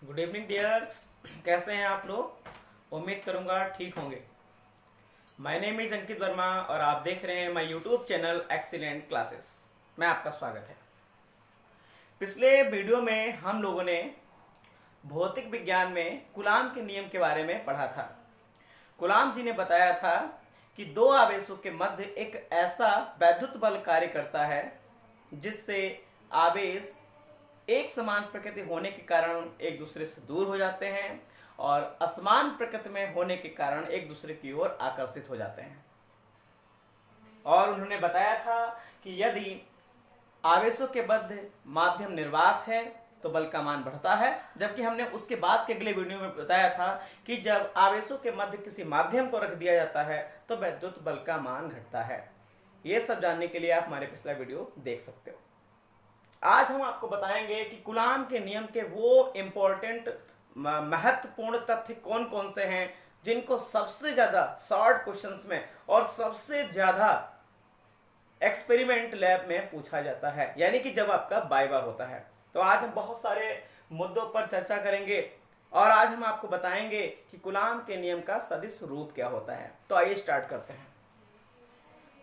Good evening dears. कैसे हैं आप लोग? उम्मीद करूंगा ठीक होंगे। माय नेम इज अंकित वर्मा और आप देख रहे हैं my YouTube channel excellent classes में आपका स्वागत है। पिछले वीडियो में हम लोगों ने भौतिक विज्ञान में कूलाम के नियम के बारे में पढ़ा था। कूलाम जी ने बताया था कि दो आवेशों के मध्य एक ऐसा वैद्युत बल कार्य करता है जिससे आवेश एक समान प्रकृति होने के कारण एक दूसरे से दूर हो जाते हैं और असमान प्रकृति में होने के कारण एक दूसरे की ओर आकर्षित हो जाते हैं। और उन्होंने बताया था कि यदि आवेशों के मध्य माध्यम निर्वात है तो बल का मान बढ़ता है, जबकि हमने उसके बाद के अगले वीडियो में बताया था कि जब आवेशों के मध्य किसी माध्यम को रख दिया जाता है तो वैद्युत बल का मान घटता है। ये सब जानने के लिए आप हमारे पिछला वीडियो देख सकते हो। आज हम आपको बताएंगे कि कूलाम के नियम के वो इंपॉर्टेंट महत्वपूर्ण तथ्य कौन कौन से हैं जिनको सबसे ज्यादा शॉर्ट क्वेश्चंस में और सबसे ज्यादा एक्सपेरिमेंट लैब में पूछा जाता है, यानी कि जब आपका वाइवा होता है। तो आज हम बहुत सारे मुद्दों पर चर्चा करेंगे और आज हम आपको बताएंगे कि कूलाम के नियम का सदिश रूप क्या होता है। तो आइए स्टार्ट करते हैं।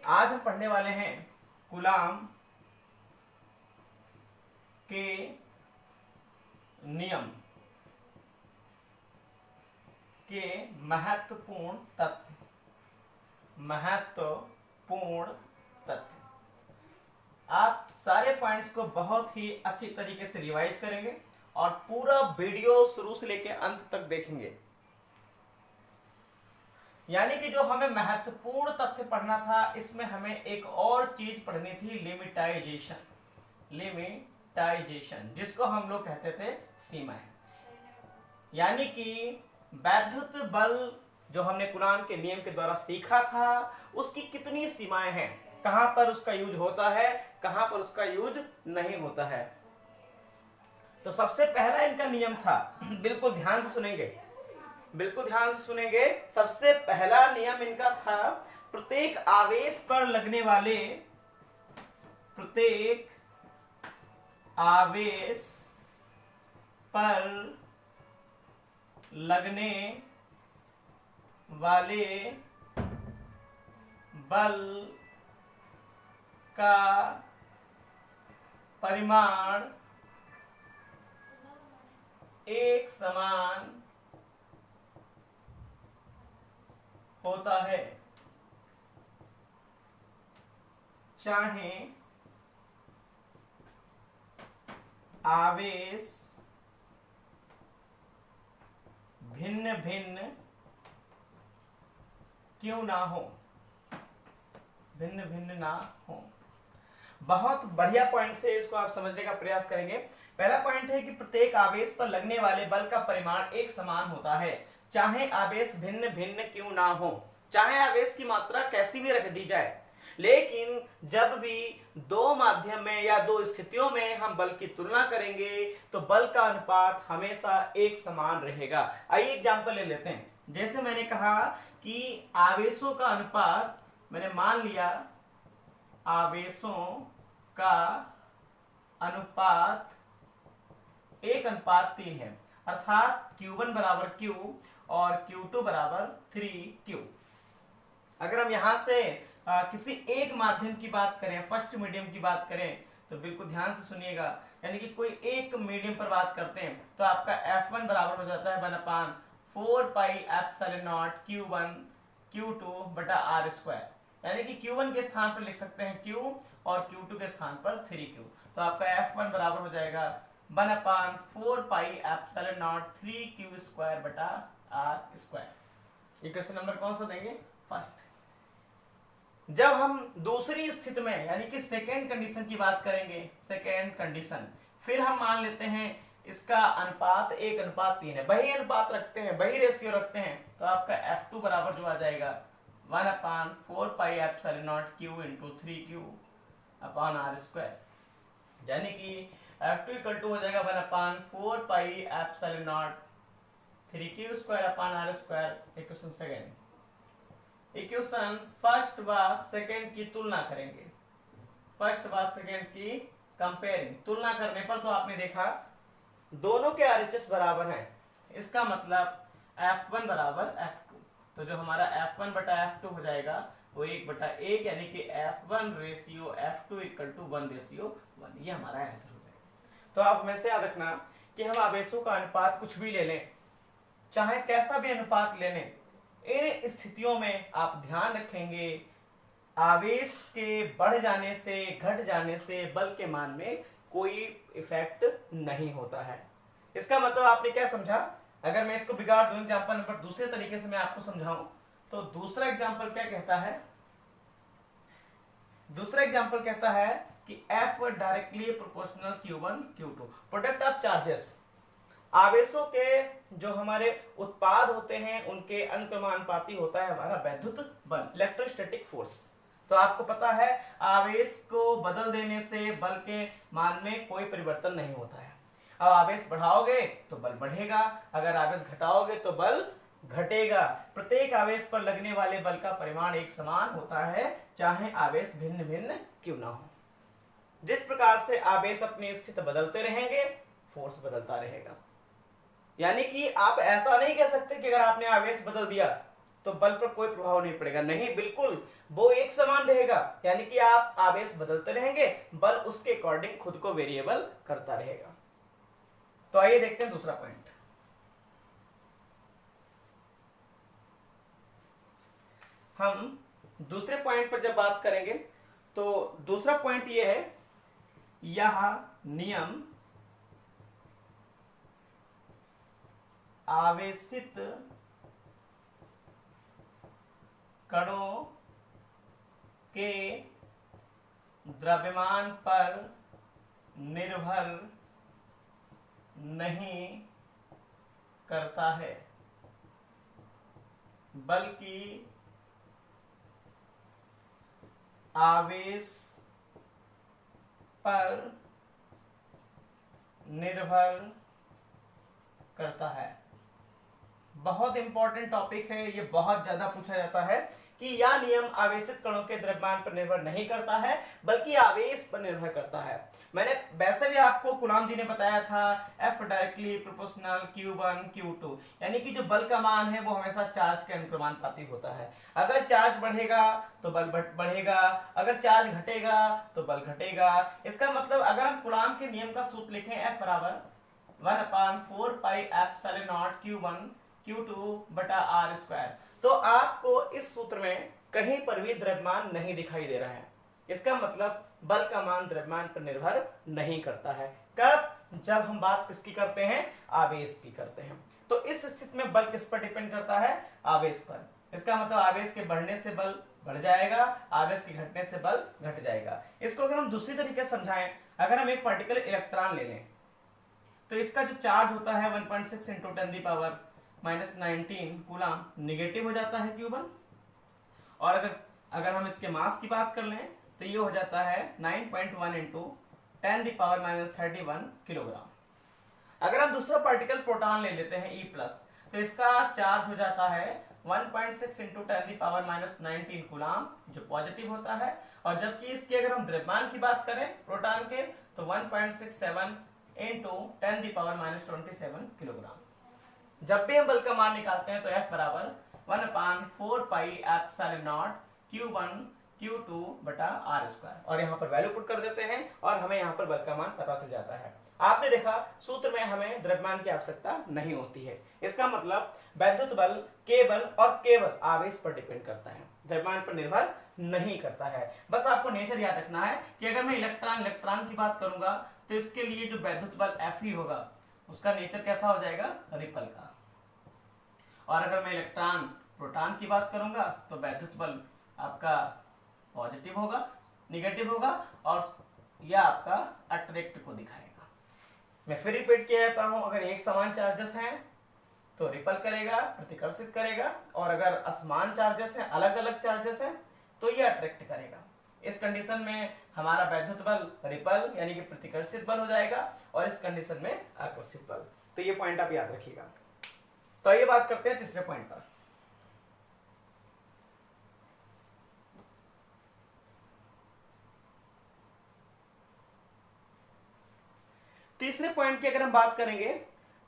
आज हम पढ़ने वाले हैं कूलाम के नियम के महत्वपूर्ण तथ्य। आप सारे पॉइंट्स को बहुत ही अच्छी तरीके से रिवाइज करेंगे और पूरा वीडियो शुरू से लेकर अंत तक देखेंगे। यानी कि जो हमें महत्वपूर्ण तथ्य पढ़ना था, इसमें हमें एक और चीज पढ़नी थी, लिमिटाइजेशन, जिसको हम लोग कहते थे सीमाएं। यानी कि वैद्युत बल जो हमने कूलाम के नियम के द्वारा सीखा था उसकी कितनी सीमाएं हैं, कहां पर उसका यूज होता है, कहां पर उसका यूज नहीं होता है। तो सबसे पहला इनका नियम था, बिल्कुल ध्यान से सुनेंगे, सबसे पहला नियम इनका था, प्रत्येक आवेश पर लगने वाले बल का परिमाण एक समान होता है, चाहे आवेश भिन्न भिन्न क्यों ना हो। बहुत बढ़िया पॉइंट से इसको आप समझने का प्रयास करेंगे। पहला पॉइंट है कि प्रत्येक आवेश पर लगने वाले बल का परिमाण एक समान होता है, चाहे आवेश भिन्न भिन्न क्यों ना हो। चाहे आवेश की मात्रा कैसी भी रख दी जाए, लेकिन जब भी दो माध्यम में या दो स्थितियों में हम बल की तुलना करेंगे तो बल का अनुपात हमेशा एक समान रहेगा। आइए एग्जांपल ले लेते हैं। जैसे मैंने कहा कि आवेशों का अनुपात, मैंने मान लिया आवेशों का अनुपात 1:3 है, अर्थात Q1 बराबर Q और Q2 बराबर 3Q। अगर हम यहां से किसी एक माध्यम की बात करें, फर्स्ट मीडियम की बात करें, तो बिल्कुल ध्यान से सुनिएगा। यानी कि कोई एक मीडियम पर बात करते हैं तो आपका F1 बराबर हो जाता है 1/4πε0 Q1 Q2 बटा R²। यानी कि Q1 के स्थान पर लिख सकते हैं Q और Q2 के स्थान पर 3Q। तो आपका F1 बराबर हो जाएगा 1/4πε0 3Q² बटा R²। इक्वेशन नंबर कौन सा देंगे? फर्स्ट। जब हम दूसरी स्थिति में यानी कि सेकेंड कंडीशन की बात करेंगे, सेकेंड कंडीशन, फिर हम मान लेते हैं इसका अनुपात 1:3 है, वही अनुपात रखते हैं, वही रेशियो रखते हैं, तो आपका F2 बराबर जो आ जाएगा 1/4πε0 Q into 3Q upon R²। यानी कि F2 इक्वल टू हो जाएगा 1/4πε0 3Q² upon R²। Equation second. Equation first व सेकेंड की तुलना करेंगे, फर्स्ट व सेकेंड की कंपेयरिंग, तुलना करने पर तो आपने देखा दोनों के RHS बराबर हैं, इसका मतलब F1 बराबर F2, तो जो हमारा F1 बटा F2 हो जाएगा वो 1/1, यानी कि F1 ratio F2 equal to 1:1, ये हमारा आंसर हो जाएगा। तो आप हमेशा याद रखना कि हम आवेशों का अनुपात कुछ भी ले लें, चाहे कैसा भी अनुपात ले लें, इन स्थितियों में आप ध्यान रखेंगे आवेश के बढ़ जाने से घट जाने से बल के मान में कोई इफेक्ट नहीं होता है। इसका मतलब आपने क्या समझा? अगर मैं इसको बिगाड़ दूं एग्जांपल नंबर दूसरे तरीके से मैं आपको समझाऊं, तो दूसरा एग्जांपल क्या कहता है? दूसरा एग्जांपल कहता है कि F directly proportional Q1 Q2, product of charges, आवेशों के जो हमारे उत्पाद होते हैं उनके अनुक्रमानुपाती होता है हमारा वैद्युत बल, इलेक्ट्रोस्टैटिक फोर्स। तो आपको पता है आवेश को बदल देने से बल के मान में कोई परिवर्तन नहीं होता है। अब आवेश बढ़ाओगे तो बल बढ़ेगा, अगर आवेश घटाओगे तो बल घटेगा। प्रत्येक आवेश पर लगने वाले बल का परिमाण एक समान होता है, चाहे आवेश भिन्न भिन्न क्यों ना हो। जिस प्रकार से आवेश अपनी स्थिति बदलते रहेंगे, फोर्स बदलता रहेगा। यानी कि आप ऐसा नहीं कह सकते कि अगर आपने आवेश बदल दिया तो बल पर कोई प्रभाव नहीं पड़ेगा, नहीं, बिल्कुल वो एक समान रहेगा। यानी कि आप आवेश बदलते रहेंगे, बल उसके अकॉर्डिंग खुद को वेरिएबल करता रहेगा। तो आइए देखते हैं दूसरा पॉइंट। हम दूसरे पॉइंट पर जब बात करेंगे तो दूसरा पॉइंट यह है, यह नियम आवेशित कणों के द्रव्यमान पर निर्भर नहीं करता है, बल्कि आवेश पर निर्भर करता है। बहुत इंपॉर्टेंट टॉपिक है ये, बहुत ज्यादा पूछा जाता है कि यह नियम आवेशित कणों के द्रव्यमान पर निर्भर नहीं करता है बल्कि आवेश पर निर्भर करता है। मैंने वैसे भी आपको गुलाम जी ने बताया था F directly proportional Q1 Q2, यानी कि जो बल का मान है वो हमेशा चार्ज के अनुक्रमानुपाती होता है। अगर चार्ज बढ़ेगा तो बल बढ़ेगा, अगर चार्ज घटेगा तो बल घटेगा। इसका मतलब अगर हम गुलाम के नियम का सूत्र लिखें F बराबर 1/4πε0 Q1 Q2 बटा R स्क्वायर, तो आपको इस सूत्र में कहीं पर भी द्रव्यमान नहीं दिखाई दे रहा है। इसका मतलब बल का मान द्रव्यमान पर निर्भर नहीं करता है। कब? जब हम बात किसकी करते हैं? आवेश की करते हैं। तो इस स्थिति में बल किस पर डिपेंड करता है? आवेश पर। इसका मतलब आवेश के बढ़ने से बल बढ़ जाएगा, आवेश के घटने से बल घट जाएगा। इसको अगर हम दूसरी तरीके से समझाएं, अगर हम एक पार्टिकल इलेक्ट्रॉन ले लें तो इसका जो चार्ज होता है 1.6 इंटू 10⁻⁻19 कूलम निगेटिव हो जाता है Q1, और अगर हम इसके मास की बात कर लें तो ये हो जाता है 9.1 इंटू 10⁻31 किलोग्राम। अगर हम दूसरा पार्टिकल प्रोटॉन ले लेते हैं E+, तो इसका चार्ज हो जाता है 1.6 इंटू 10⁻19 कूलम, जो पॉजिटिव होता है, और जबकि इसकी अगर हम द्रव्यमान की बात करें प्रोटॉन के तो 1.67 इंटू 10⁻27 किलोग्राम। जब भी हम बल का मान निकालते हैं तो F बराबर 1/4πε0 Q1 Q2 बटा R स्क्वायर, और यहाँ पर वैल्यू पुट कर देते हैं और हमें यहाँ पर बल का मान पता चल जाता है। आपने देखा सूत्र में हमें द्रव्यमान की आवश्यकता नहीं होती है। इसका मतलब वैद्युत बल केवल और केवल आवेश पर डिपेंड करता है, द्रव्यमान पर निर्भर नहीं करता है। बस आपको नेचर याद रखना है कि अगर मैं इलेक्ट्रॉन की बात करूंगा तो इसके लिए जो वैद्युत बल Fe होगा उसका नेचर कैसा हो जाएगा? रिपल का। और अगर मैं इलेक्ट्रॉन प्रोटॉन की बात करूंगा तो वैद्युत बल आपका पॉजिटिव होगा, निगेटिव होगा, और यह आपका अट्रैक्ट को दिखाएगा। मैं फिर रिपीट किया जाता हूं, अगर एक समान चार्जेस हैं तो रिपल करेगा, प्रतिकर्षित करेगा, और अगर असमान चार्जेस हैं, अलग अलग चार्जेस हैं, तो ये अट्रैक्ट करेगा। इस कंडीशन में हमारा वैद्युत बल रिपल यानी कि प्रतिकर्षित बल हो जाएगा, और इस कंडीशन में आकर्षित बल। तो ये पॉइंट आप याद रखिएगा। तो ये बात करते हैं तीसरे पॉइंट पर। तीसरे पॉइंट की अगर हम बात करेंगे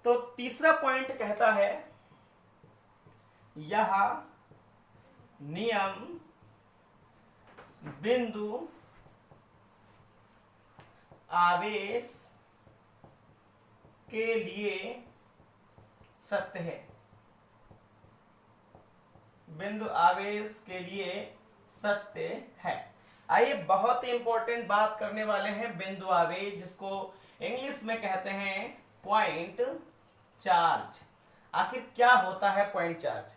तो तीसरा पॉइंट कहता है यह नियम बिंदु आवेश के लिए सत्य है। बिंदु आवेश के लिए सत्य है। आइए बहुत ही इंपॉर्टेंट बात करने वाले हैं बिंदु आवेश, जिसको इंग्लिश में कहते हैं पॉइंट चार्ज। आखिर क्या होता है पॉइंट चार्ज?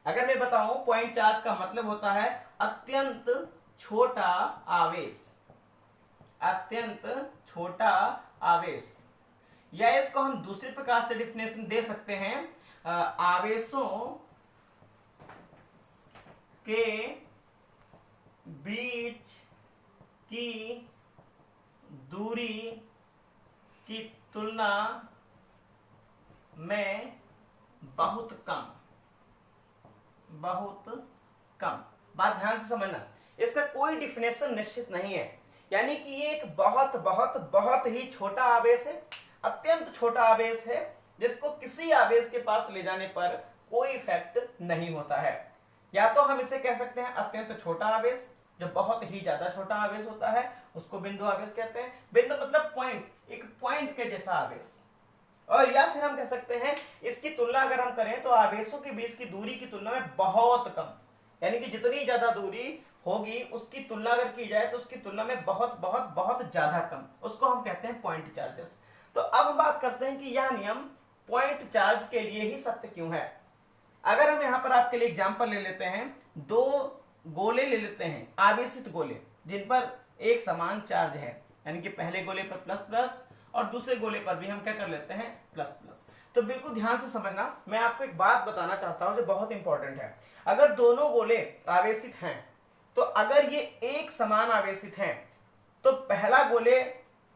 अगर मैं बताऊं, पॉइंट चार्ज का मतलब होता है अत्यंत छोटा आवेश। अत्यंत छोटा आवेश, या इसको हम दूसरे प्रकार से डिफिनेशन दे सकते हैं, आवेशों के बीच की दूरी की तुलना में बहुत कम। बहुत कम। बात ध्यान से समझना, इसका कोई डिफिनेशन निश्चित नहीं है, यानी कि ये एक बहुत बहुत बहुत ही छोटा आवेश है, अत्यंत छोटा आवेश है, जिसको किसी आवेश के पास ले जाने पर कोई इफेक्ट नहीं होता है। या तो हम इसे कह सकते हैं अत्यंत छोटा आवेश, जो बहुत ही ज्यादा छोटा आवेश होता है उसको बिंदु आवेश कहते हैं। बिंदु मतलब पॉइंट, एक पॉइंट के जैसा आवेश। और या फिर हम कह सकते हैं इसकी तुलना अगर हम करें तो आवेशों के बीच की दूरी की तुलना में बहुत कम, यानी कि जितनी ज्यादा दूरी होगी उसकी तुलना अगर की जाए तो उसकी तुलना में बहुत बहुत बहुत ज्यादा कम, उसको हम कहते हैं पॉइंट चार्जेस। तो अब हम बात करते हैं कि यह नियम पॉइंट चार्ज के लिए ही सत्य क्यों है। अगर हम यहां पर आपके लिए एग्जांपल ले लेते हैं, दो गोले ले लेते हैं, आवेशित गोले, जिन पर एक समान चार्ज है, यानी कि पहले गोले पर प्लस प्लस और दूसरे गोले पर भी हम क्या कर लेते हैं, प्लस प्लस। तो बिल्कुल ध्यान से समझना, मैं आपको एक बात बताना चाहता हूं जो बहुत इंपॉर्टेंट है। अगर दोनों गोले आवेशित हैं, तो अगर ये एक समान आवेशित हैं, तो पहला गोले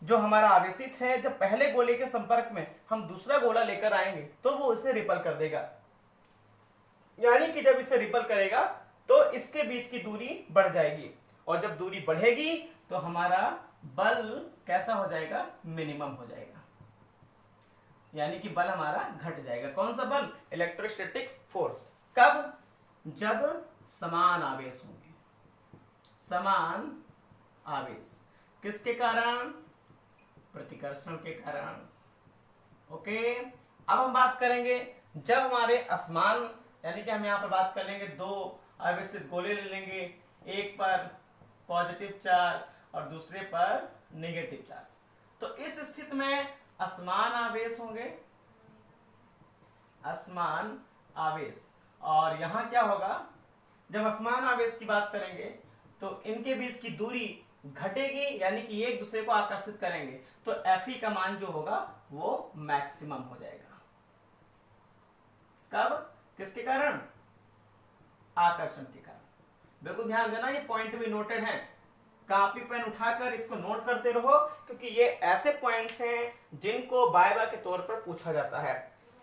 जो हमारा आवेशित है, जब पहले गोले के संपर्क में हम दूसरा गोला लेकर आएंगे तो वो इसे रिपल कर देगा, यानी कि जब इसे रिपल करेगा तो इसके बीच की दूरी बढ़ जाएगी, और जब दूरी बढ़ेगी तो हमारा बल कैसा हो जाएगा, मिनिमम हो जाएगा, यानी कि बल हमारा घट जाएगा। कौन सा बल? Electrostatic force. कब? जब समान आवेश होंगे। समान आवेश किसके कारण? प्रतिकर्षण के कारण। ओके, अब हम बात करेंगे जब हमारे असमान, यानी कि हम यहां पर बात कर लेंगे, दो आवेशित गोले ले लेंगे, एक पर पॉजिटिव चार्ज और दूसरे पर नेगेटिव चार्ज। तो इस स्थिति में असमान आवेश होंगे, असमान आवेश। और यहां क्या होगा, जब असमान आवेश की बात करेंगे तो इनके बीच की दूरी घटेगी, यानी कि एक दूसरे को आकर्षित करेंगे, तो Fe का मान जो होगा वो मैक्सिमम हो जाएगा। कब? किसके कारण? आकर्षण के कारण। बिल्कुल ध्यान देना, ये पॉइंट भी नोटेड है, कॉपी पेन उठाकर इसको नोट करते रहो, क्योंकि ये ऐसे पॉइंट्स हैं जिनको वाइवा के तौर पर पूछा जाता है।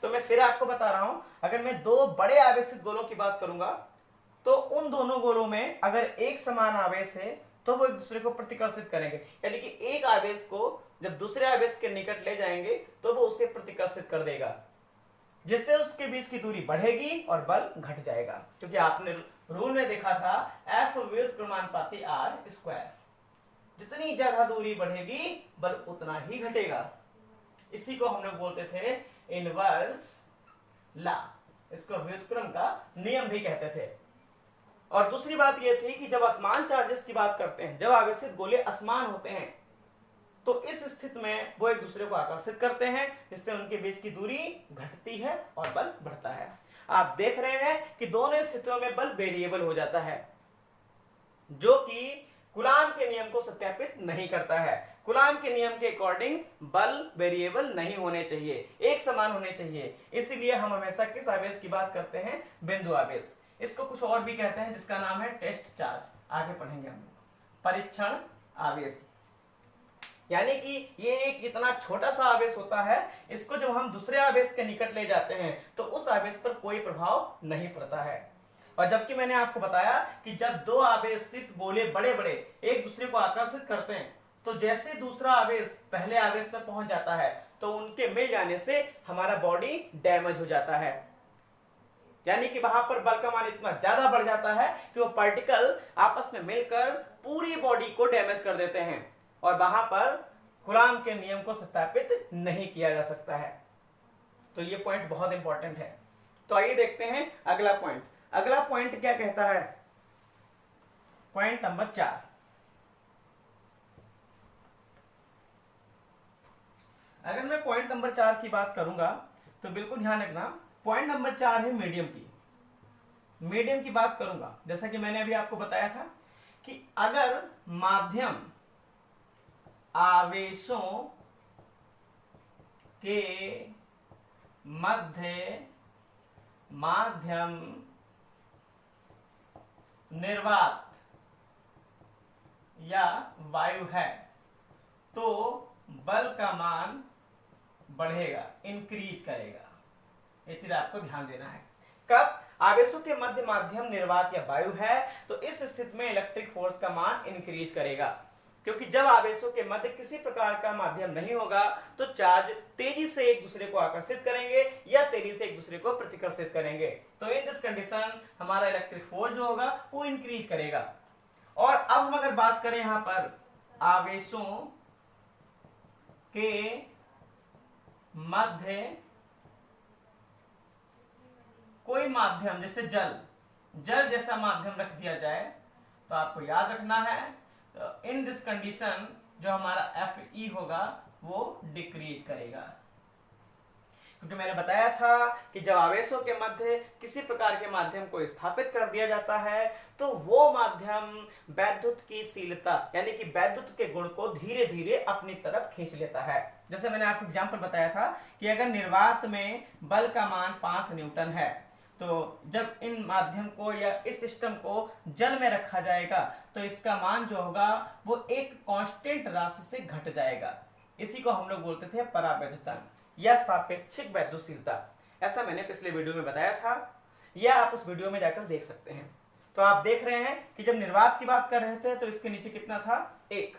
तो मैं फिर आपको बता रहा हूं, अगर मैं दो बड़े आवेशित गोलों की बात करूंगा तो उन दोनों गोलों में अगर एक समान आवेश है तो वो एक दूसरे को प्रतिकर्षित करेंगे, यानी कि एक आवेश को जब दूसरे आवेश के निकट ले जाएंगे तो वो उसे प्रतिकर्षित कर देगा, जिससे उसके बीच की दूरी बढ़ेगी और बल घट जाएगा। क्योंकि आपने रूल में देखा था F व्युत्क्रमानुपाती R स्क्वायर, जितनी ज्यादा दूरी बढ़ेगी बल उतना ही घटेगा। इसी को हम लोग बोलते थे इनवर्स लॉ, इसको व्युत्क्रम का नियम भी कहते थे। और दूसरी बात यह थी कि जब असमान चार्जेस की बात करते हैं, जब आवेशित गोले असमान होते हैं, तो इस स्थिति में वो एक दूसरे को आकर्षित करते हैं, जिससे उनके बीच की दूरी घटती है और बल बढ़ता है। आप देख रहे हैं कि दोनों स्थितियों में बल वेरिएबल हो जाता है, जो कि कूलाम के नियम को सत्यापित नहीं करता है। कूलाम के नियम के अकॉर्डिंग बल वेरिएबल नहीं होने चाहिए, एक समान होने चाहिए। इसीलिए हम हमेशा किस आवेश की बात करते हैं? बिंदु आवेश। इसको कुछ और भी कहते हैं जिसका नाम है टेस्ट चार्ज, आगे पढ़ेंगे हम लोग। परीक्षण आवेश, यानी कि ये एक इतना छोटा सा आवेश होता है, इसको जब हम दूसरे आवेश के निकट ले जाते हैं तो उस आवेश पर कोई प्रभाव नहीं पड़ता है। और जबकि मैंने आपको बताया कि जब दो आवेशित गोले बड़े बड़े एक दूसरे को आकर्षित करते हैं तो जैसे दूसरा आवेश पहले आवेश में पहुंच जाता है तो उनके मिल जाने से हमारा बॉडी डैमेज हो जाता है, यानी कि वहां पर बल का मान इतना ज्यादा बढ़ जाता है कि वो पार्टिकल आपस में मिलकर पूरी बॉडी को डैमेज कर देते हैं और वहां पर कूलॉम के नियम को सत्यापित नहीं किया जा सकता है। तो ये पॉइंट बहुत इंपॉर्टेंट है। तो आइए देखते हैं अगला पॉइंट। अगला पॉइंट क्या कहता है, पॉइंट नंबर 4। अगर मैं पॉइंट नंबर 4 की बात करूंगा तो बिल्कुल ध्यान रखना, पॉइंट नंबर 4 है मीडियम की। मीडियम की बात करूंगा, जैसा कि मैंने अभी आपको बताया था कि अगर माध्यम आवेशों के मध्य माध्यम निर्वात या वायु है तो बल का मान बढ़ेगा, इंक्रीज करेगा। ये चीज आपको ध्यान देना है। कब आवेशों के मध्य माध्यम निर्वात या वायु है तो इस स्थिति में इलेक्ट्रिक फोर्स का मान इंक्रीज करेगा, क्योंकि जब आवेशों के मध्य किसी प्रकार का माध्यम नहीं होगा तो चार्ज तेजी से एक दूसरे को आकर्षित करेंगे या तेजी से एक दूसरे को प्रतिकर्षित करेंगे। तो इन दिस कंडीशन हमारा इलेक्ट्रिक फोर्स जो होगा वो इंक्रीज करेगा। और अब हम अगर बात करें यहां पर आवेशों के मध्य कोई माध्यम, जैसे जल जैसा माध्यम रख दिया जाए तो आपको याद रखना है इन दिस कंडीशन जो हमारा Fe होगा वो डिक्रीज करेगा, क्योंकि मैंने बताया था कि जब आवेशों के मध्य किसी प्रकार के माध्यम को स्थापित कर दिया जाता है तो वो माध्यम वैद्युत की शीलता यानी कि वैद्युत के गुण को धीरे धीरे अपनी तरफ खींच लेता है। जैसे मैंने आपको एग्जांपल बताया था कि अगर निर्वात में बल का मान 5 न्यूटन है तो जब इन माध्यम को या इस सिस्टम को जल में रखा जाएगा तो इसका मान जो होगा वो एक कांस्टेंट राशि से घट जाएगा। इसी को हम लोग बोलते थे परावैद्युतांक या सापेक्षिक वैद्युशीलता। ऐसा मैंने पिछले वीडियो में बताया था या आप उस वीडियो में जाकर देख सकते हैं। तो आप देख रहे हैं कि जब निर्वात की बात कर रहे थे तो इसके नीचे कितना था, 1।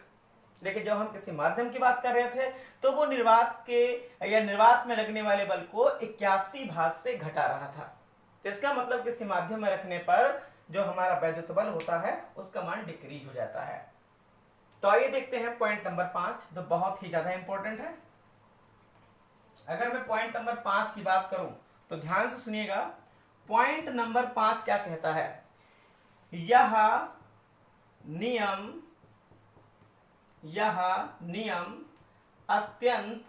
लेकिन जब हम किसी माध्यम की बात कर रहे थे तो वो निर्वात के या निर्वात में लगने वाले बल को 81 भाग से घटा रहा था। तो इसका मतलब किसी माध्यम में रखने पर जो हमारा वैद्युत बल होता है उसका मान डिक्रीज हो जाता है। तो आइए देखते हैं पॉइंट नंबर 5, जो बहुत ही ज्यादा इंपॉर्टेंट है। अगर मैं पॉइंट नंबर 5 की बात करूं तो ध्यान से सुनिएगा। पॉइंट नंबर 5 क्या कहता है, यह नियम अत्यंत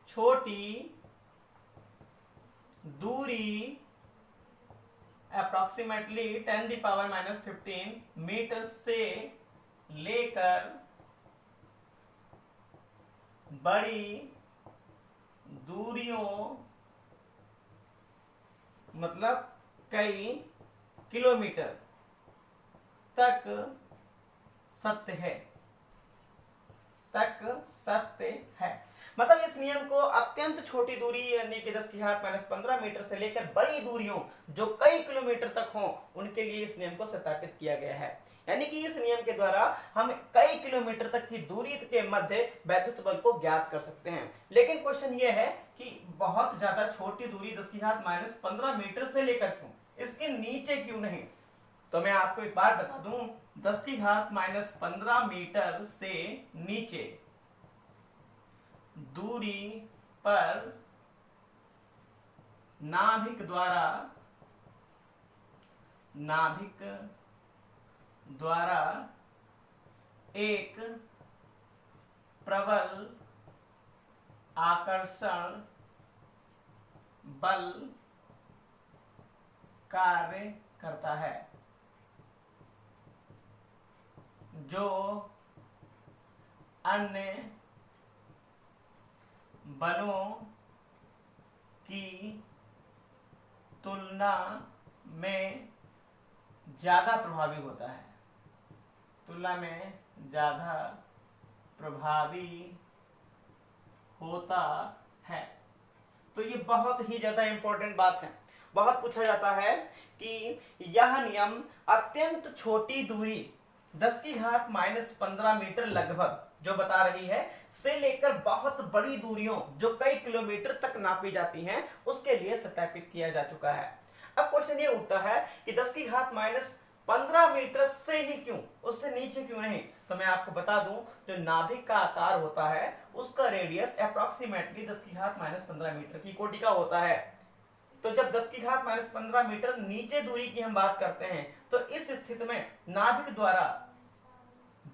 छोटी दूरी अप्रोक्सीमेटली 10⁻⁻15 मीटर से लेकर बड़ी दूरियों मतलब कई किलोमीटर तक सत्य है। मतलब इस नियम को अत्यंत छोटी दूरी यानी कि 10⁻⁻15 मीटर से लेकर बड़ी दूरियों जो कई किलोमीटर तक हों उनके लिए इस नियम को सत्यापित किया गया है। यानी कि इस नियम के द्वारा हम कई किलोमीटर तक की दूरी के मध्य वैद्युत बल को ज्ञात कर सकते हैं। लेकिन क्वेश्चन ये है कि बहुत ज्यादा छोटी दूरी 10⁻⁻15 मीटर से लेकर क्यों, इसके नीचे क्यों नहीं? तो मैं आपको एक बार बता दूं, 10⁻⁻15 मीटर से नीचे दूरी पर नाभिक द्वारा एक प्रबल आकर्षण बल कार्य करता है जो अन्य बलों की तुलना में ज्यादा प्रभावी होता है, तो ये बहुत ही ज्यादा इंपॉर्टेंट बात है। बहुत पूछा जाता है कि यह नियम अत्यंत छोटी दूरी 10 की घात -15 मीटर लगभग जो बता रही है, से लेकर बहुत बड़ी दूरियों जो कई किलोमीटर तक नापी जाती हैं, उसके लिए सत्यापित किया जा चुका है। अब क्वेश्चन ये उठता है कि 10 की घात -15 मीटर से ही क्यों, उससे नीचे क्यों नहीं? तो मैं आपको बता दूं, जो नाभिक का आकार होता है उसका रेडियस अप्रोक्सीमेटली 10 की घात -15 मीटर की कोटि का होता है। तो जब 10 की घात -15 मीटर नीचे दूरी की हम बात करते हैं, तो इस स्थिति में नाभिक द्वारा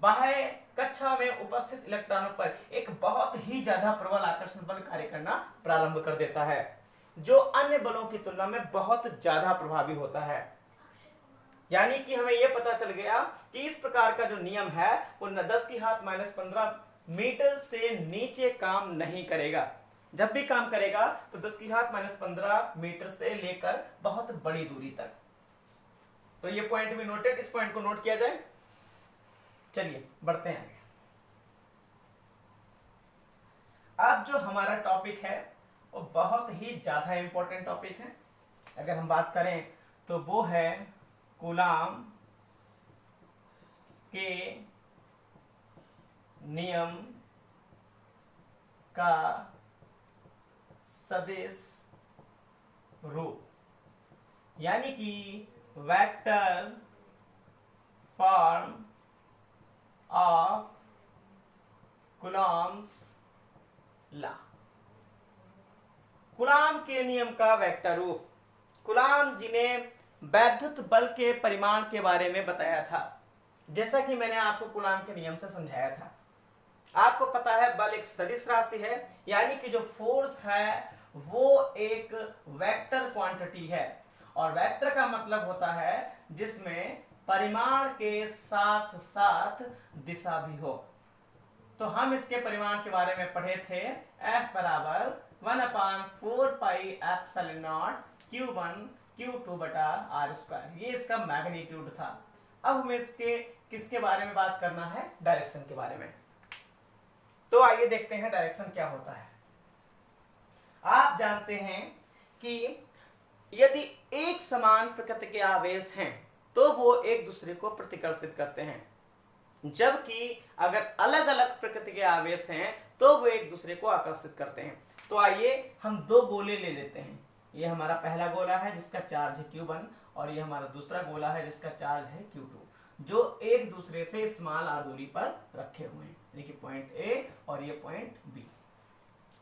बाह्य कक्षा में उपस्थित इलेक्ट्रॉनों पर एक बहुत ही ज्यादा प्रबल आकर्षण बल कार्य करना प्रारंभ कर देता है, जो अन्य बलों की तुलना में बहुत ज्यादा प्रभावी होता है। यानी कि हमें यह पता चल गया कि इस प्रकार का जो नियम है वो 10 की घात -15 मीटर से नीचे काम नहीं करेगा। जब भी काम करेगा तो 10 की घात -15 मीटर से लेकर बहुत बड़ी दूरी तक। तो ये पॉइंट भी नोटेड, इस पॉइंट को नोट किया जाए। चलिए बढ़ते हैं आगे। अब जो हमारा टॉपिक है वो बहुत ही ज्यादा इंपॉर्टेंट टॉपिक है। अगर हम बात करें तो वो है कूलाम के नियम का सदिश रूप, यानी कि vector form of Coulomb's law. Coulomb के नियम का वेक्टर रूप। कूलाम जी ने वैद्युत बल के परिमाण के बारे में बताया था, जैसा कि मैंने आपको कूलाम के नियम से समझाया था। आपको पता है बल एक सदिश राशि है, यानी कि जो फोर्स है वो एक वेक्टर क्वांटिटी है, और वेक्टर का मतलब होता है जिसमें परिमाण के साथ साथ दिशा भी हो। तो हम इसके परिमाण के बारे में पढ़े थे, F बराबर 1/4 pi epsilon naught Q1 Q2 बटा r²। ये इसका मैग्नीट्यूड था। अब हमें इसके किसके बारे में बात करना है? डायरेक्शन के बारे में। तो आइए देखते हैं डायरेक्शन क्या होता है। आप जानते हैं कि यदि एक समान प्रकृति के आवेश हैं तो वो एक दूसरे को प्रतिकर्षित करते हैं, जबकि अगर अलग अलग प्रकृति के आवेश हैं तो वो एक दूसरे को आकर्षित करते हैं। तो आइए हम दो गोले ले लेते हैं। ये हमारा पहला गोला है जिसका चार्ज है Q1, और ये हमारा दूसरा गोला है जिसका चार्ज है Q2, जो एक दूसरे से स्मॉल r दूरी पर रखे हुए हैं, यानी कि पॉइंट A और ये पॉइंट B।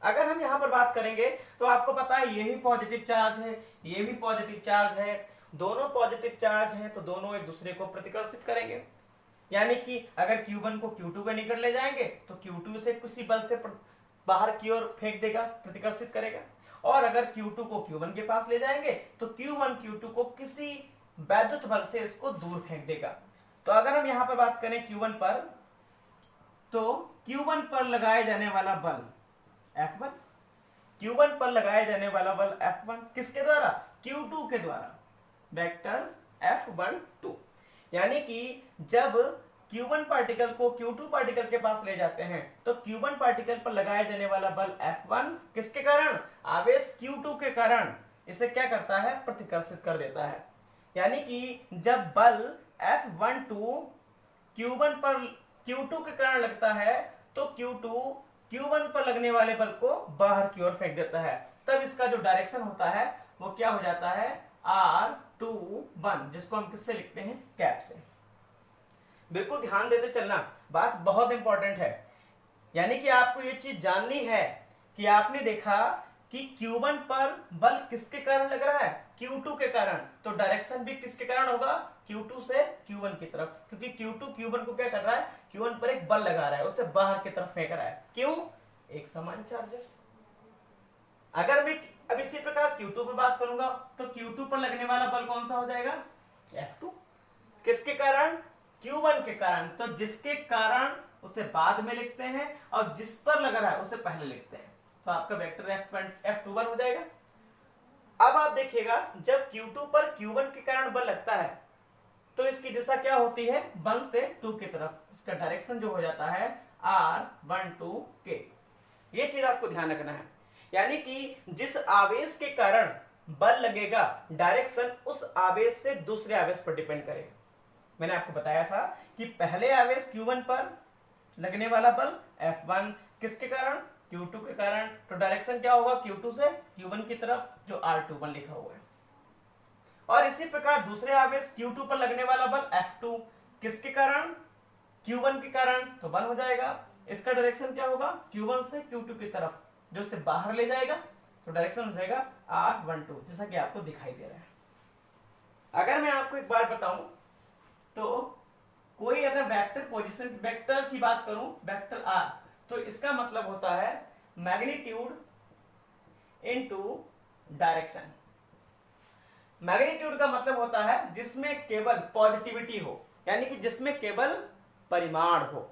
अगर हम यहाँ पर बात करेंगे तो आपको पता है ये भी पॉजिटिव चार्ज है, ये भी पॉजिटिव चार्ज है, दोनों पॉजिटिव चार्ज है, तो दोनों एक दूसरे को प्रतिकर्षित करेंगे। यानी कि अगर Q1 को Q2 के निकट ले जाएंगे तो Q2 से किसी बल से बाहर की ओर फेंक देगा, प्रतिकर्षित करेगा, और अगर Q2 को Q1 के पास ले जाएंगे तो Q1 Q2 को किसी वैद्युत बल से इसको दूर फेंक देगा। तो अगर हम यहाँ पर बात करें Q1 पर, तो Q1 पर लगाए जाने वाला बल F1, Q1 पर लगाए जाने वाला बल F1 किसके द्वारा? Q2 के द्वारा, वेक्टर F12। यानी कि जब Q1 पार्टिकल को Q2 पार्टिकल के पास ले जाते हैं तो Q1 पार्टिकल पर लगाए जाने वाला बल F1 किसके कारण? आवेश Q2 के कारण इसे क्या करता है? प्रतिकर्षित कर देता है। यानी कि जब बल F12 Q1 पर Q2 के कारण लगता है तो Q2 Q1 पर लगने वाले बल को बाहर की ओर फेंक देता है। तब इसका जो डायरेक्शन होता है वो क्या हो जाता है? R21, जिसको हम किससे लिखते हैं? कैप से। बिल्कुल ध्यान देते चलना, बात बहुत इंपॉर्टेंट है। यानी कि आपको ये चीज जाननी है कि आपने देखा कि Q1 पर बल किसके कारण लग रहा है? Q2 के कारण। तो डायरेक्शन भी किसके कारण होगा? Q2 से Q1 की तरफ, क्योंकि Q2 Q1 को क्या कर रहा है? Q1 पर एक बल लगा रहा है, उसे बाहर की तरफ फेंक रहा है। क्यों? एक समान चार्जेस। अगर मैं अब इसी प्रकार Q2 पर बात करूंगा तो Q2 पर लगने वाला बल कौन सा हो जाएगा? F2। किसके कारण? Q1 के कारण। तो जिसके कारण उसे बाद में लिखते हैं और जिस पर लग रहा है उसे पहले लिखते हैं, तो आपका वेक्टर F21 हो जाएगा। अब आप देखिएगा जब Q2 पर Q1 के कारण बल लगता है तो इसकी दिशा क्या होती है? 1 से 2 की तरफ। इसका डायरेक्शन जो हो जाता है R12 के। ये चीज आपको ध्यान रखना है। यानी कि जिस आवेश के कारण बल लगेगा, डायरेक्शन उस आवेश से दूसरे आवेश पर डिपेंड करेगा। मैंने आपको बताया था कि पहले आवेश Q1 पर लगने वाला बल F1 किसके कारण, Q2 के कारण, तो डायरेक्शन क्या होगा Q2 से Q1 की तरफ जो R21 लिखा हुआ है। और इसी प्रकार दूसरे आवेश Q2 पर लगने वाला बल F2 किसके कारण, Q1 के कारण, तो 1 हो जाएगा। इसका डायरेक्शन क्या होगा Q1 से Q2 की तरफ, जो इसे बाहर ले जाएगा, तो डायरेक्शन हो जाएगा R12 जैसा कि आपको दिखाई दे रहा है। अगर मैं आपको एक बार बताऊं तो कोई अगर वेक्टर पोजीशन वेक्टर की बात करूं, वेक्टर R, तो इसका मतलब होता है मैग्नीट्यूड इनटू डायरेक्शन। मैग्नीट्यूड का मतलब होता है जिसमें केवल पॉजिटिविटी हो, यानी कि जिसमें केवल परिमाण हो।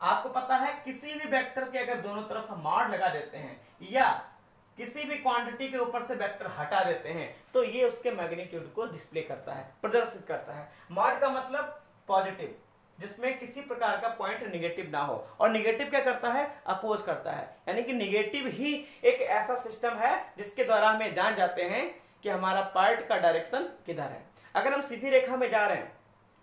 आपको पता है किसी भी वेक्टर के अगर दोनों तरफ हम मॉड लगा देते हैं या किसी भी क्वांटिटी के ऊपर से वेक्टर हटा देते हैं तो ये उसके मैग्नीट्यूड को डिस्प्ले करता है, प्रदर्शित करता है। मॉड का मतलब पॉजिटिव, जिसमें किसी प्रकार का पॉइंट निगेटिव ना हो, और निगेटिव क्या करता है, अपोज करता है। यानी कि निगेटिव ही एक ऐसा सिस्टम है जिसके द्वारा हमें जान जाते हैं कि हमारा पार्ट का डायरेक्शन किधर है। अगर हम सीधी रेखा में जा रहे हैं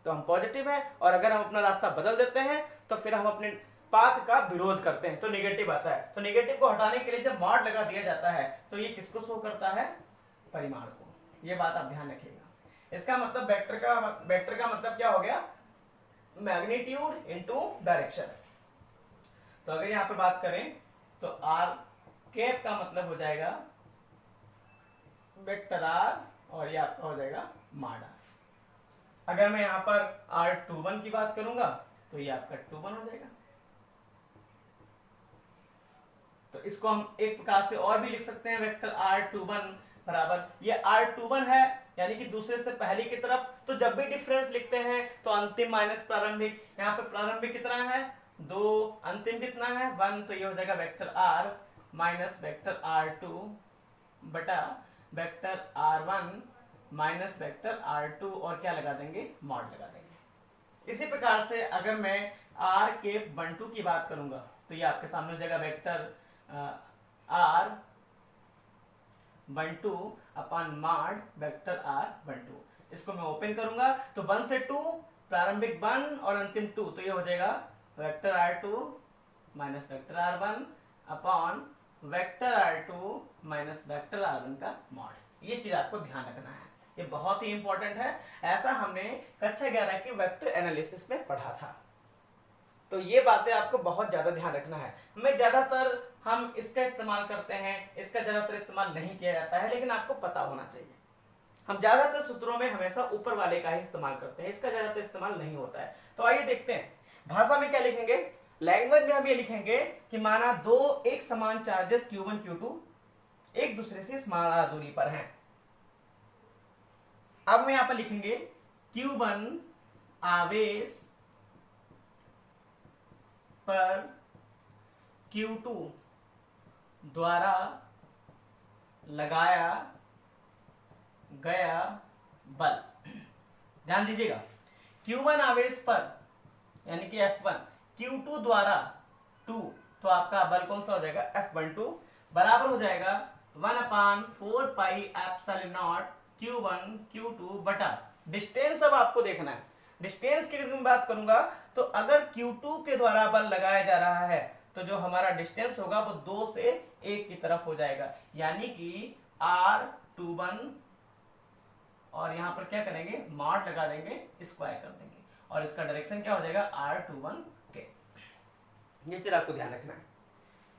तो हम पॉजिटिव है, और अगर हम अपना रास्ता बदल देते हैं तो फिर हम अपने पाथ का विरोध करते हैं तो निगेटिव आता है। तो निगेटिव को हटाने के लिए जब मॉड लगा दिया जाता है तो ये किसको शो करता है, परिमाण को। ये बात आप ध्यान रखिएगा। इसका मतलब वेक्टर का मतलब क्या हो गया, मैग्नीट्यूड इनटू डायरेक्शन। तो अगर यहां पे बात करें तो आर कैप का मतलब हो जाएगा वेक्टर आर, और ये आपका हो जाएगा मॉड आर। अगर मैं यहां पर R21 की बात करूंगा तो ये आपका 21 हो जाएगा। तो इसको हम एक प्रकार से और भी लिख सकते हैं, वेक्टर R21 बराबर, ये R21 है यानी कि दूसरे से पहले की तरफ। तो जब भी डिफरेंस लिखते हैं तो अंतिम माइनस प्रारंभिक, यहाँ पे प्रारंभिक कितना है 2, अंतिम कितना है 1, तो ये हो जाएगा vector R minus vector R2 बटा vector R1 minus vector R2, और क्या लगा देंगे, मॉड लगा देंगे। इसी प्रकार से अगर मैं R के 1 की बात करूंगा तो ये आपके सामने हो जाएगा vector R 12 upon mod vector R12। इसको मैं ओपन करूंगा तो 1 से 2 प्रारंभिक 1 और अंतिम 2, तो ये हो जाएगा vector R2 minus vector R1 upon vector R2 minus vector R1 का मॉड। ये चीज आपको ध्यान रखना है, ये बहुत ही इंपॉर्टेंट है। ऐसा हमने कक्षा 11 के वेक्टर एनालिसिस में पढ़ा था। तो ये बातें आपको बहुत ज्यादा ध्यान रखना है। मैं ज्यादातर हम इसका इस्तेमाल करते हैं, इसका ज्यादातर इस्तेमाल नहीं किया जाता है, लेकिन आपको पता होना चाहिए। हम ज्यादातर सूत्रों में हमेशा ऊपर वाले का ही इस्तेमाल करते हैं, इसका ज्यादातर इस्तेमाल नहीं होता है। तो आइए देखते हैं भाषा में क्या लिखेंगे। लैंग्वेज में हम ये लिखेंगे कि माना दो एक समान चार्जेस Q1 Q2 एक दूसरे से समान दूरी पर हैं। अब मैं यहां पर लिखेंगे Q1 आवेश पर Q2 द्वारा लगाया गया बल। ध्यान दीजिएगा, Q1 आवेश पर यानी कि F1 Q2 द्वारा 2, तो आपका बल कौन सा हो जाएगा, F12 बराबर हो जाएगा 1/4 pi epsilon naught Q1 Q2 बटा डिस्टेंस। अब आपको देखना है डिस्टेंस की अगर मैं बात करूंगा तो अगर Q2 के द्वारा बल लगाया जा रहा है तो जो हमारा डिस्टेंस होगा वो 2 से 1 की तरफ हो जाएगा, यानी कि R21, और यहां पर क्या करेंगे, मॉड लगा देंगे, स्क्वायर कर देंगे, और इसका डायरेक्शन क्या हो जाएगा R21 के। ये चीज आपको ध्यान रखना है।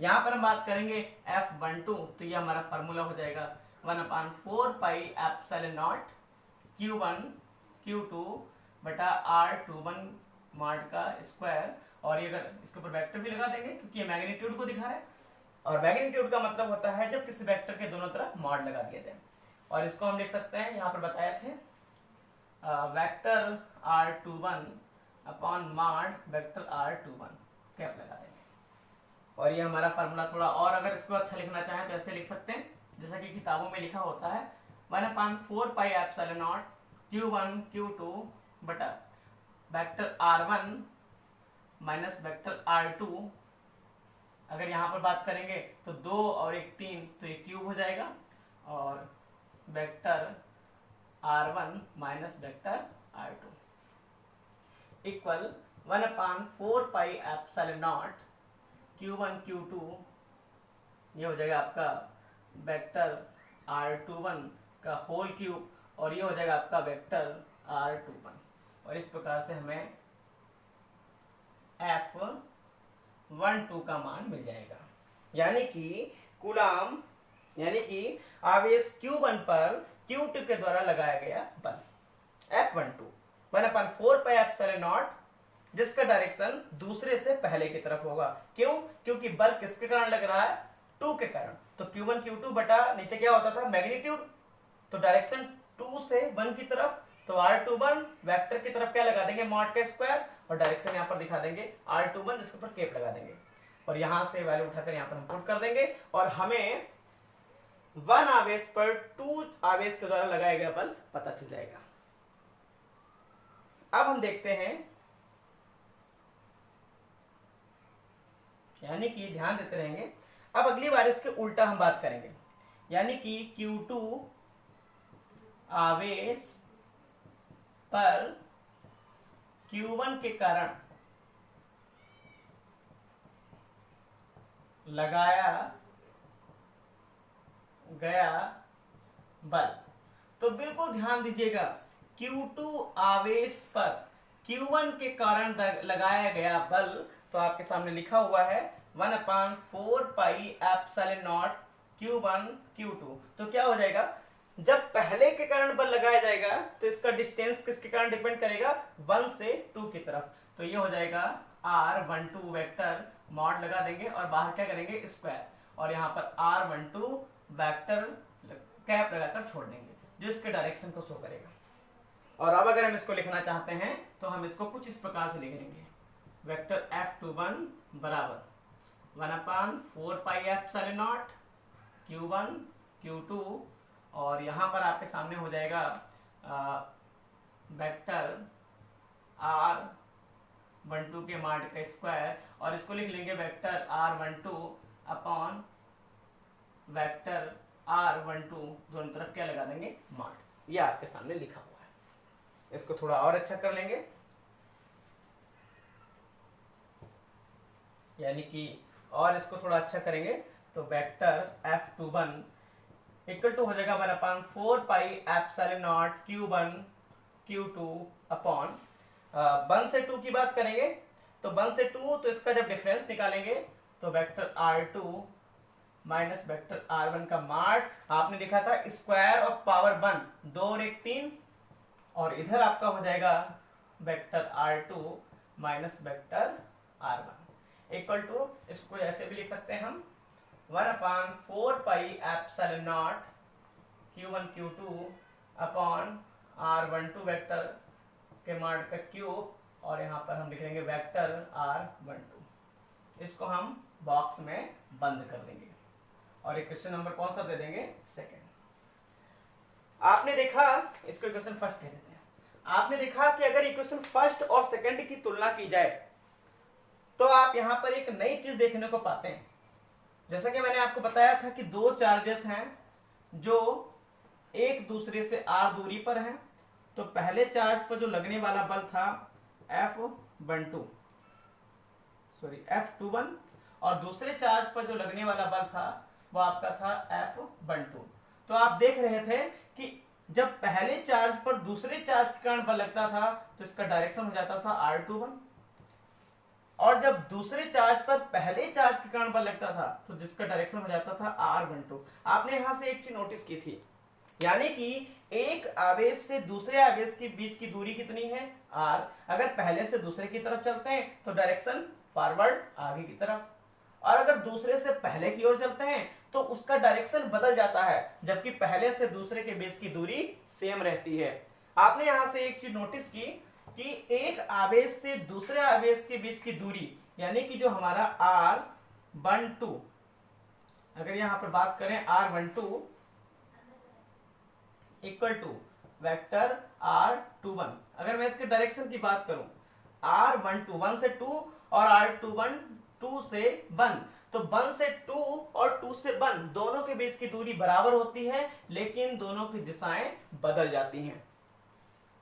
यहां पर हम बात करेंगे F12, तो ये हमारा फॉर्मूला हो जाएगा 1/4 pi epsilon naught Q1 Q2 बटा R21 मॉड का स्क्वायर, और ये अगर इसके ऊपर वेक्टर भी लगा देंगे क्योंकि ये मैग्नीट्यूड को दिखा रहा है, और मैग्नीट्यूड का मतलब होता है जब किसी वेक्टर के दोनों तरफ मॉड लगा दिया जाए। और इसको हम लिख सकते हैं, यहाँ पर बताए थे vector R21 upon mod vector R21 cap लगा देंगे। और ये हमारा फार्मूला थोड़ा और अगर इसको अच्छा लिखना चाहें तो ऐसे लिख सकते हैं जैसा कि किताबों में लिखा होता है 1/4 pi epsilon naught Q1 Q2 बटा vector R1 minus vector R2। अगर यहां पर बात करेंगे तो 2 और 1 3, तो ये क्यूब हो जाएगा, और vector R1 minus vector R2। Equal 1/4πε0 Q1 Q2, ये हो जाएगा आपका वेक्टर R21 का होल क्यूब, और ये हो जाएगा आपका वेक्टर R21, और इस प्रकार से हमें F12 का मान मिल जाएगा। यानी कि कूलाम, यानी कि आवेश Q1 पर Q2 के द्वारा लगाया गया बल F12 1/4πε0, जिसका डायरेक्शन दूसरे से पहले की तरफ होगा। क्यों? क्योंकि बल किसके कारण लग रहा है? 2 के कारण। तो Q1 Q2 बटा नीचे क्या होता था? मैग्नीट्यूड। तो डायरेक्शन 2 से 1 की तरफ, तो R21 वेक्टर की तरफ क्या लगा देंगे? मॉड का स्क्वायर, और डायरेक्शन यहाँ पर दिखा देंगे R21, इसके ऊपर केप लगा देंगे, और यहां से वैल्यू उठाकर यहाँ पर हम पुट कर देंगे, और हमें 1 आवेश पर 2 आवेश के द्वारा लगाया गया बल पता चल जाएगा। अब हम देखते हैं, यानी कि ध्यान देते रहेंगे, अब अगली बार इसके उल्टा हम बात करेंगे, यानी कि Q2 आवेश पर Q1 के कारण लगाया गया बल। तो बिल्कुल ध्यान दीजिएगा, Q2 आवेश पर Q1 के कारण लगाया गया बल, तो आपके सामने लिखा हुआ है 1/4πε0 Q1 Q2। तो क्या हो जाएगा? जब पहले के कारण बल लगाया जाएगा तो इसका डिस्टेंस किसके कारण डिपेंड करेगा? 1 से 2 की तरफ। तो ये हो जाएगा R12 वेक्टर, मॉड लगा देंगे और बाहर क्या करेंगे? स्क्वायर, और यहाँ पर R12 वेक्टर कैप लगाकर छोड़ देंगे, जो इसके डायरेक्शन को शो करेगा। और अब अगर हम इसको लिखना चाहते हैं तो हम इसको कुछ इस प्रकार से लिख लेंगे, वेक्टर F21 बराबर 1/4πε0 Q1 Q2, और यहाँ पर आपके सामने हो जाएगा वेक्टर R12 के मॉड का स्क्वायर, और इसको लिख लेंगे vector R12 upon vector R12, दोनों तरफ क्या लगा देंगे? मॉड। ये आपके सामने लिखा हुआ है। इसको थोड़ा और अच्छा कर लेंगे, यानी कि और इसको थोड़ा अच्छा करेंगे तो वेक्टर F21 इक्वल टू हो जाएगा 1/4πε0 Q1 Q2 अपॉन 1 से 2 की बात करेंगे तो 1 से 2, तो इसका जब डिफरेंस निकालेंगे तो vector R2 minus vector R1 का मॉड, आपने लिखा था स्क्वायर ऑफ पावर 1, 2 और 1 3, और इधर आपका हो जाएगा vector R2 minus vector R1 equal to, इसको ऐसे भी लिख सकते हैं हम 1/4πε0 Q1 Q2 upon R12 vector के मॉड का क्यूब, और यहाँ पर हम लिख लेंगे वेक्टर R12। इसको हम बॉक्स में बंद कर देंगे, और एक क्वेश्चन नंबर कौन सा दे देंगे? सेकंड। आपने देखा, इसको इक्वेशन फर्स्ट कह देते हैं। आपने देखा कि अगर इक्वेशन फर्स्ट और सेकंड की तुलना की जाए तो आप यहां पर एक नई चीज देखने को पाते हैं। जैसा कि मैंने आपको बताया था कि दो चार्जेस हैं जो एक दूसरे से r दूरी पर हैं, तो पहले चार्ज पर जो लगने वाला बल था F21, और दूसरे चार्ज पर जो लगने वाला बल था वो आपका था F12। तो आप देख रहे थे कि जब पहले चार्ज पर दूसरे चार्ज के कारण बल लगता था तो इसका डायरेक्शन हो जाता था R21, और जब दूसरे चार्ज पर पहले चार्ज के कारण बल लगता था तो जिसका डायरेक्शन हो जाता था R12। आपने यहां से एक चीज नोटिस की थी, यानी कि एक आवेश से दूसरे आवेश के बीच की दूरी कितनी है? R। अगर पहले से दूसरे की तरफ चलते हैं तो डायरेक्शन फॉरवर्ड, आगे की तरफ, और अगर दूसरे से पहले की ओर चलते हैं तो उसका डायरेक्शन बदल जाता है, जबकि पहले से दूसरे के बीच की दूरी सेम रहती है। आपने यहां से एक चीज नोटिस की कि एक आवेश से दूसरे आवेश के बीच की दूरी, यानी कि जो हमारा R12, अगर यहां पर बात करें R12 equal to vector R21, अगर मैं इसके डायरेक्शन की बात करूं R12 1 से 2 और R21 2 से 1, तो 1 से 2 और 2 से 1 दोनों के बीच की दूरी बराबर होती है, लेकिन दोनों की दिशाएं बदल जाती हैं।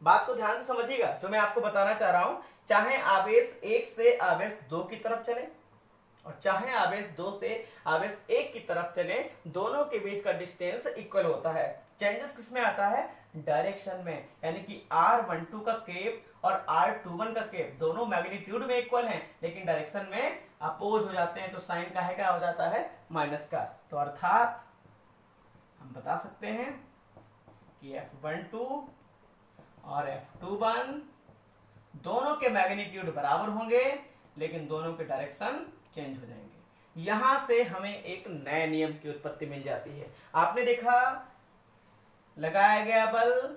बात को ध्यान से समझिएगा जो मैं आपको बताना चाह रहा हूं। चाहे आवेश 1 से आवेश 2 की तरफ चले और चाहे आवेश 2 से आवेश 1 की तरफ चले, दोनों के बीच का डिस्टेंस इक्वल होता है। चेंजेस किसमें आता है? डायरेक्शन में। यानी कि r12 का केप और r21 का केप दोनों मैग्नीट्यूड में इक्वल हैं, लेकिन डायरेक्शन में अपोज हो जाते हैं, तो साइन का है क्या हो जाता है? माइनस का। तो अर्थात हम बता सकते हैं कि F12 और F21 दोनों के मैग्नीट्यूड बराबर होंगे, लेकिन दोनों के डायरेक्शन चेंज हो जाएंगे। यहां से हमें एक नए नियम की उत्पत्ति मिल जाती है। आपने देखा, लगाया गया बल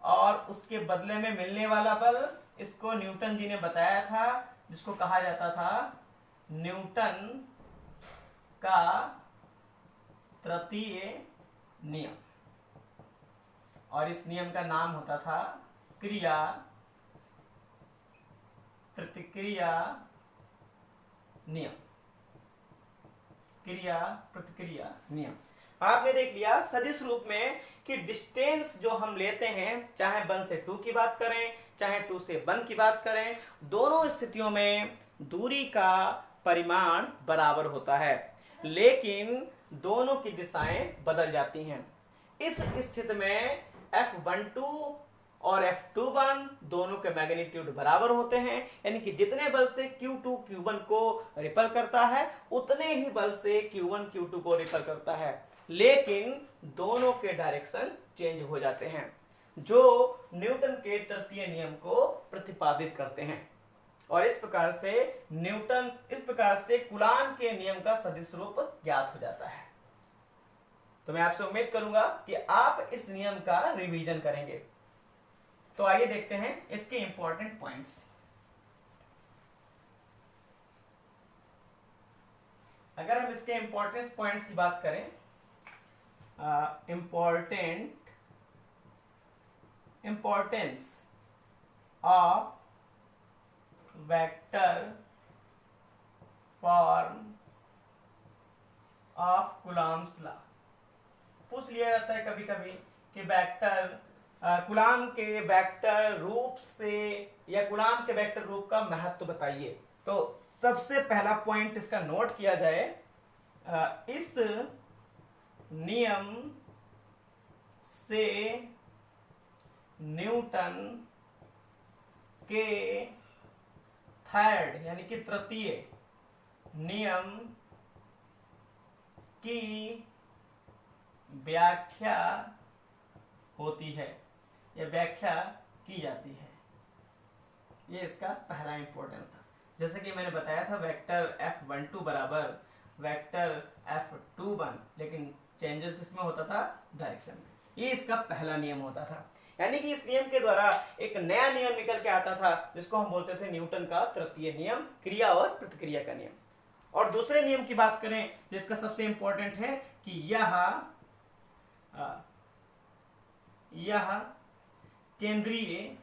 और उसके बदले में मिलने वाला बल, इसको न्यूटन जी ने बताया था, जिसको कहा जाता था न्यूटन का तृतीय नियम, और इस नियम का नाम होता था क्रिया प्रतिक्रिया नियम। क्रिया प्रतिक्रिया नियम आपने देख लिया सदिश रूप में कि डिस्टेंस जो हम लेते हैं, चाहे 1 से 2 की बात करें, चाहे 2 से 1 की बात करें, दोनों स्थितियों में दूरी का परिमाण बराबर होता है, लेकिन दोनों की दिशाएं बदल जाती हैं। इस स्थिति में F12 और F21 दोनों के मैग्नीट्यूड बराबर होते हैं, यानी कि जितने बल से Q2 Q1 को रिपल करता है, उतने ही बल से Q1 Q2 को रिपल करता है, लेकिन दोनों के डायरेक्शन चेंज हो जाते हैं, जो न्यूटन के तृतीय नियम को प्रतिपादित करते हैं। और इस प्रकार से कूलाम के नियम का सदिश रूप ज्ञात हो जाता है। तो मैं आपसे उम्मीद करूंगा कि आप इस नियम का रिवीजन करेंगे। तो आइए देखते हैं इसके इंपॉर्टेंट पॉइंट्स। अगर हम इसके इंपॉर्टेंट पॉइंट्स की बात करें, importance of vector form of coulombs law पूछ लिया जाता है कभी कभी कि वेक्टर कूलाम के वेक्टर रूप से या कूलाम के वेक्टर रूप का महत्व बताइए। तो सबसे पहला पॉइंट इसका नोट किया जाए, इस नियम से न्यूटन के थर्ड यानी कि तृतीय नियम की व्याख्या होती है या व्याख्या की जाती है। ये इसका पहला इंपॉर्टेंस था। जैसे कि मैंने बताया था वेक्टर F12 बराबर वेक्टर F21, लेकिन चेंजेस किसमें होता था? डायरेक्शन में। ये इसका पहला नियम होता था, यानी कि इस नियम के द्वारा एक नया नियम निकल के आता था, जिसको हम बोलते थे न्यूटन का तृतीय नियम, क्रिया और प्रतिक्रिया का नियम। और दूसरे नियम की बात करें जिसका सबसे इंपॉर्टेंट है कि यह केंद्रीय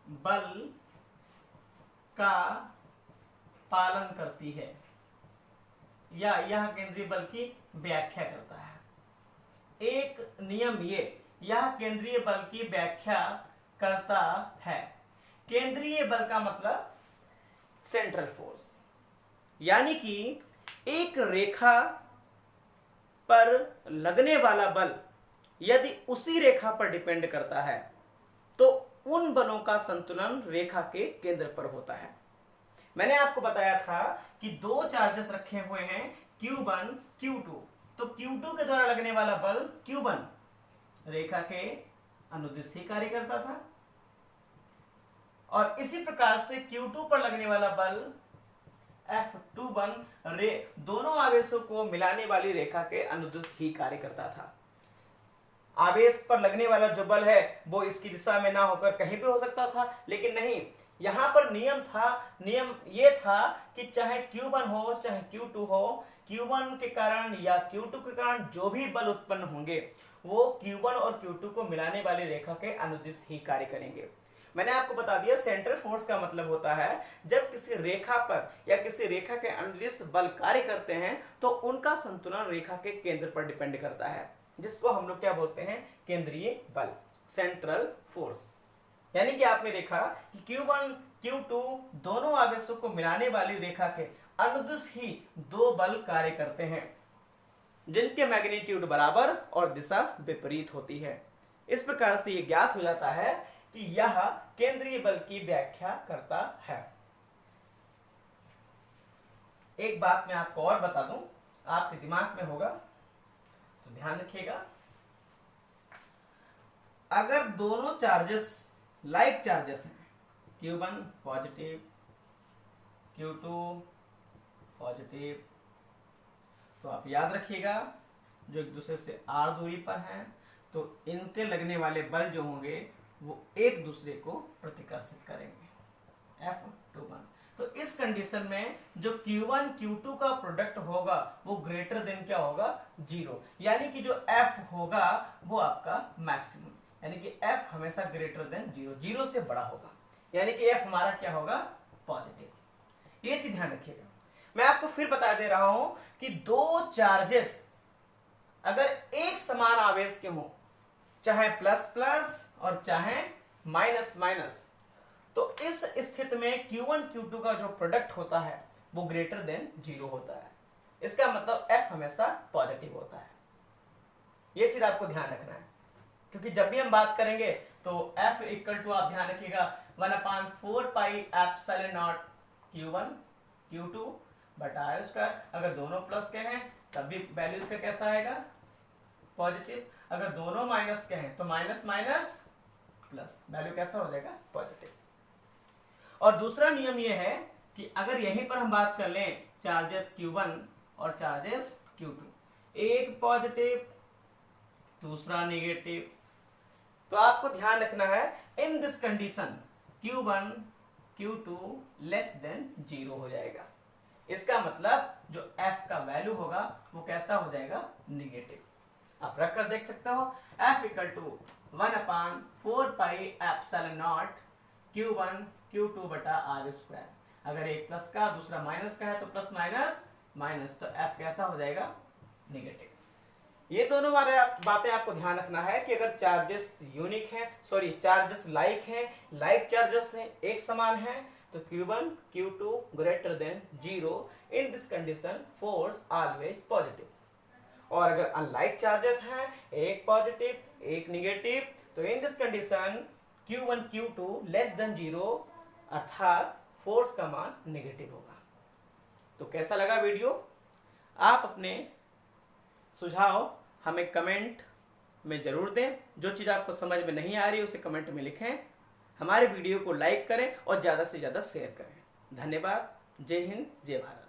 बल का पालन करती है, या यह केंद्रीय बल की व्याख्या करता है। एक नियम यह केंद्रीय बल की व्याख्या करता है। केंद्रीय बल का मतलब सेंट्रल फोर्स, यानी कि एक रेखा पर लगने वाला बल यदि उसी रेखा पर डिपेंड करता है, तो उन बलों का संतुलन रेखा के केंद्र पर होता है। मैंने आपको बताया था कि दो चार्जेस रखे हुए हैं Q1 Q2, तो Q2 के द्वारा लगने वाला बल Q1 रेखा के अनुदिश ही कार्य करता था, और इसी प्रकार से Q2 पर लगने वाला बल F21 दोनों आवेशों को मिलाने वाली रेखा के अनुदिश ही कार्य करता था। आवेश पर लगने वाला जो बल है वो इसकी दिशा में ना होकर कहीं पे हो सकता था, लेकिन नहीं, यहां पर नियम ये था कि चाहे Q1 हो चाहे Q2 हो, Q1 के कारण या Q2 के कारण जो भी बल उत्पन्न होंगे वो Q1 और Q2 को मिलाने वाली रेखा के अनुदिश ही कार्य करेंगे। मैंने आपको बता दिया सेंट्रल फोर्स का मतलब होता है जब किसी रेखा पर या किसी रेखा के अनुदिश बल कार्य करते हैं तो उनका संतुलन रेखा के केंद्र पर डिपेंड करता है, जिसको हम लोग क्या बोलते हैं? केंद्रीय बल। Central force. यानी कि आपने देखा कि Q1 Q2 दोनों आवेशों को मिलाने वाली रेखा के अनुदिश ही दो बल कार्य करते हैं जिनके मैग्नीट्यूड बराबर और दिशा विपरीत होती है। इस प्रकार से यह ज्ञात हो जाता है कि यह केंद्रीय बल की व्याख्या करता है। एक बात मैं आपको और बता दूं, आपके दिमाग में होगा तो ध्यान रखिएगा। अगर दोनों चार्जेस लाइक चार्जेस हैं, Q1 पॉजिटिव, Q2 पॉजिटिव, तो आप याद रखिएगा जो एक दूसरे से r दूरी पर हैं तो इनके लगने वाले बल जो होंगे वो एक दूसरे को प्रतिकर्षित करेंगे F21। तो इस कंडीशन में जो Q1 Q2 का प्रोडक्ट होगा वो ग्रेटर देन क्या होगा, 0। यानी कि जो F होगा वो आपका मैक्सिमम, यानी कि F हमेशा ग्रेटर देन 0, 0 से बड़ा होगा, यानी कि F हमारा क्या होगा, पॉजिटिव। ये चीज ध्यान रखिएगा। मैं आपको फिर बता दे रहा हूं कि दो चार्जेस अगर एक समान आवेश के हों, चाहे प्लस प्लस और चाहे माइनस माइनस, तो इस स्थिति में Q1 Q2 का जो प्रोडक्ट होता है वो ग्रेटर देन 0 होता है। इसका मतलब F हमेशा पॉजिटिव होता है। ये चीज आपको ध्यान रखना है, क्योंकि जब भी हम बात करेंगे तो F इक्वल टू, आप ध्यान रखिएगा, 1/4 pi epsilon naught Q1 Q2 बटा R स्क्वायर। अगर दोनों प्लस के हैं तब भी वैल्यू इसका कैसा आएगा, पॉजिटिव। अगर दोनों माइनस के हैं तो माइनस माइनस प्लस, वैल्यू कैसा हो जाएगा, पॉजिटिव। और दूसरा नियम यह है कि अगर यहीं पर हम बात कर लें चार्जेस Q1 और चार्जेस Q2, एक पॉजिटिव दूसरा नेगेटिव, तो आपको ध्यान रखना है in this condition Q1 Q2 less than 0 हो जाएगा। इसका मतलब जो F का वैल्यू होगा वो कैसा हो जाएगा, निगेटिव। आप रख कर देख सकते हो, F equal to 1/4 pi epsilon naught Q1 Q2 बटा R स्क्वायर। अगर एक प्लस का दूसरा माइनस का है तो प्लस माइनस माइनस, तो F कैसा हो जाएगा, निगेटिव। ये दोनों बातें आपको ध्यान रखना है कि अगर चार्जेस यूनिक हैं, सॉरी चार्जेस लाइक हैं, लाइक चार्जेस हैं, एक समान हैं, तो Q1 Q2 greater than 0, in this condition force always positive. और अगर अनलाइक चार्जेस हैं, एक पॉजिटिव एक निगेटिव, तो in this condition Q1 Q2 less than 0, अर्थात फोर्स का मान नेगेटिव होगा। तो कैसा लगा वीडियो? आप अपने सुझाव हमें कमेंट में जरूर दें। जो चीज़ आपको समझ में नहीं आ रही उसे कमेंट में लिखें। हमारे वीडियो को लाइक करें और ज़्यादा से ज़्यादा शेयर करें। धन्यवाद। जय हिंद, जय भारत।